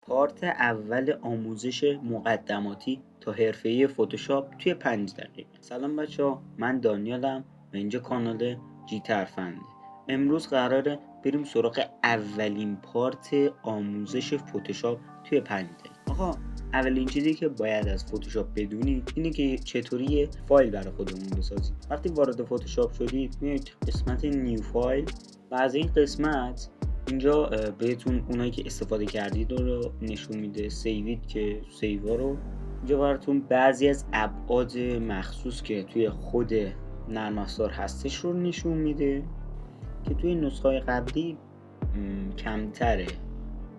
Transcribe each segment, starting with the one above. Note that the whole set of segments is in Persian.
پارت اول آموزش مقدماتی تا حرفه‌ای فتوشاپ توی 5 دقیقه. سلام بچه‌ها، من دانیالم و اینجا کانال جی ترفنده. امروز قراره بریم سراغ اولین پارت آموزش فتوشاپ توی 5 دقیقه. آقا اولین چیزی که باید از فتوشاپ بدونید اینه که چطوری فایل برای خودمون بسازید. وقتی وارد فتوشاپ شدید میایید قسمت نیو فایل و از این قسمت اینجا بهتون اونایی که استفاده کردید رو نشون میده. سیوید که سیوا رو اینجا براتون بعضی از ابعاد مخصوص که توی خود نرم افزار هستش رو نشون میده که توی نسخه قبلی کمتره.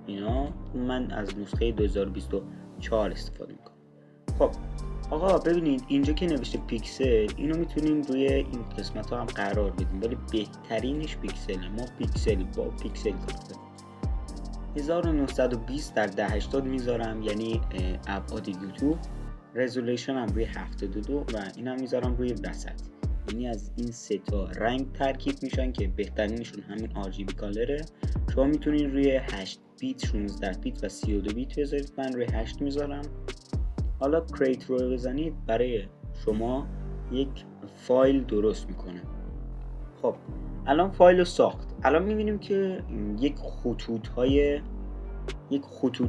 اینا من از نسخه 2024 استفاده میکنم. خب آقا ببینید اینجا که نوشته پیکسل، اینو میتونیم روی این قسمت ها هم قرار بدیم، ولی بهترینش پیکسله. ما پیکسل با پیکسل کار کنیم. 1920 در 1080 میذارم، یعنی ابعاد یوتیوب. رزولوشن هم روی 72 و این هم میذارم روی وسط، یعنی از این سه تا رنگ ترکیب میشن که بهترینشون همین RGB کالره. شما میتونین روی 8 بیت، 16 بیت و 32 بیت بذارید. من روی 8 میذارم. حالا کریت رو بزنید، برای شما یک فایل درست میکنه. خب الان فایل رو ساخت. الان میبینیم که یک خطوط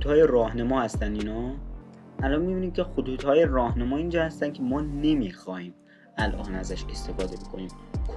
های راهنما هستن. اینا الان میبینیم که خطوط های راهنما اینجا هستن که ما نمیخوایم الان ازش استفاده بکنیم.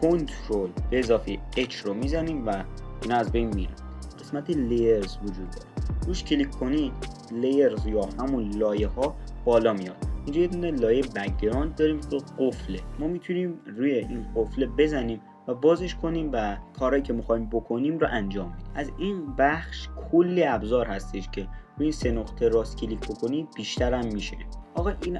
کنترل به اضافه H رو میزنیم و اینا از بین میرن. قسمت لیرز وجود داره، روش کلیک کنید لیرز یا همون لایه ها بالا میاد. اینجا یه دونه لایه بک‌گراند داریم که قفله. ما میتونیم روی این قفله بزنیم و بازش کنیم و کارهایی که میخوایم بکنیم رو انجام بدیم. از این بخش کلی ابزار هستش که روی این سه نقطه راست کلیک بکنید بیشتر هم میشه. آقا این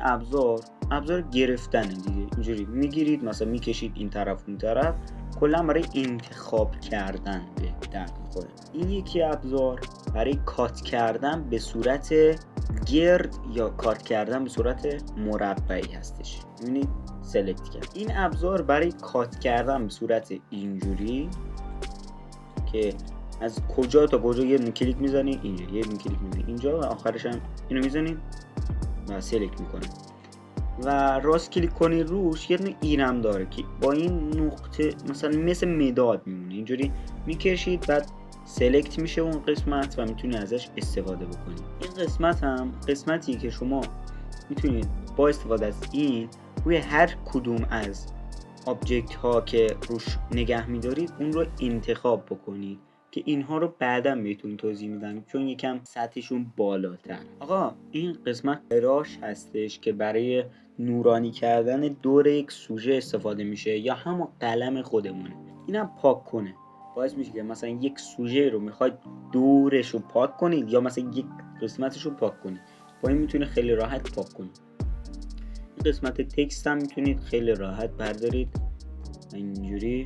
ابزار گرفتن دیگه. اینجوری میگیرید، مثلا میکشید این طرف اون طرف، کلا برای انتخاب کردن به درد میخوره. این یکی ابزار برای کات کردن به صورت گرد یا کات کردن به صورت مربعی هستش. میبینید سلکت کرد. این ابزار برای کات کردن به صورت اینجوری که از کجا تا کجا یه کلیک میزنید اینجا، یه کلیک میزنید اینجا و آخرش هم اینو میزنید و سلکت میکنه و راست کلیک کنید روش. یه دونه ایرم داره که با این نقطه مثلا مثل مداد میمونه، اینجوری میکشید بعد سلکت میشه اون قسمت و میتونید ازش استفاده بکنید. این قسمت هم قسمتیه که شما میتونید با استفاده از این روی هر کدوم از آبجکت ها که روش نگه میدارید اون رو انتخاب بکنید که اینها رو بعداً بهتون توضیح میدم چون یکم سطحشون بالاتر. آقا این قسمت براش هستش که برای نورانی کردن دور یک سوژه استفاده میشه یا همون قلم خودمونه. اینم پاک کنه، باعث میشه که مثلا یک سوژه رو میخواید دورش رو پاک کنید یا مثلا یک قسمتش رو پاک کنید، با این میتونه خیلی راحت پاک کنید. این قسمت تکست هم میتونید خیلی راحت بردارید اینجوری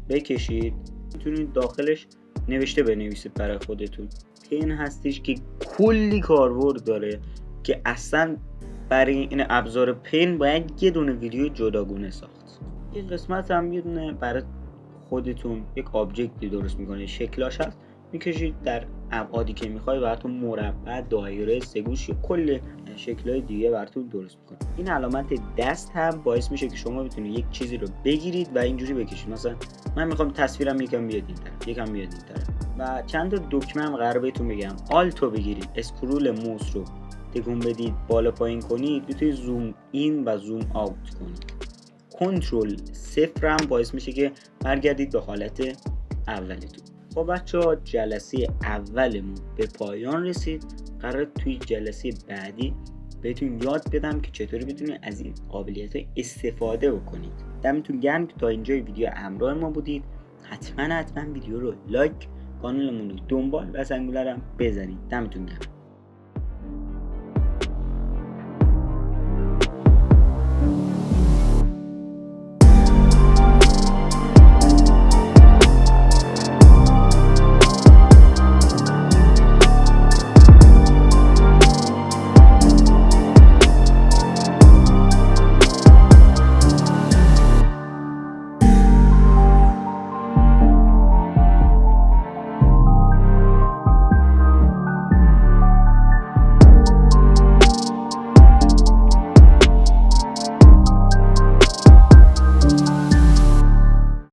بکشید، میتونید داخلش نوشته بنویسید برای خودتون. پن هستش که کلی کاربرد داره که اصلا برای این ابزار پن باید یه دونه ویدیو جداگونه ساخت. این قسمت هم یه دونه برای خودتون یک آبجکتی درست میکنه، شکلاش هست، میکشید در ابعادی که میخوای براتون مربع، دایره، سه‌گوش یا کل شکل‌های دیگه براتون درست میکنه. این علامت دست هم باعث میشه که شما بتونید یک چیزی رو بگیرید و اینجوری بکشید. مثلا من میخوام تصویرم یکم بیاد این طرف، یکم بیاد این طرف. و چند تا دکمه هم قراره بهتون بگم. آلتو بگیرید، اسکرول موس رو تکون بدید، بالا پایین کنید، میتونید زوم این و زوم آوت کنید. کنترل 0 هم باعث میشه که برگردید به حالت اولتون. خب بچه‌ها جلسه اولمون به پایان رسید. قرار توی جلسه بعدی بهتون یاد بدم که چطوری بتونید از این قابلیت‌ها استفاده بکنید. دمتون گرم که تا اینجای ویدیو همراه ما بودید. حتما ویدیو رو لایک، کانالمون رو دنبال و زنگوله رو بزنید. دمتون گرم.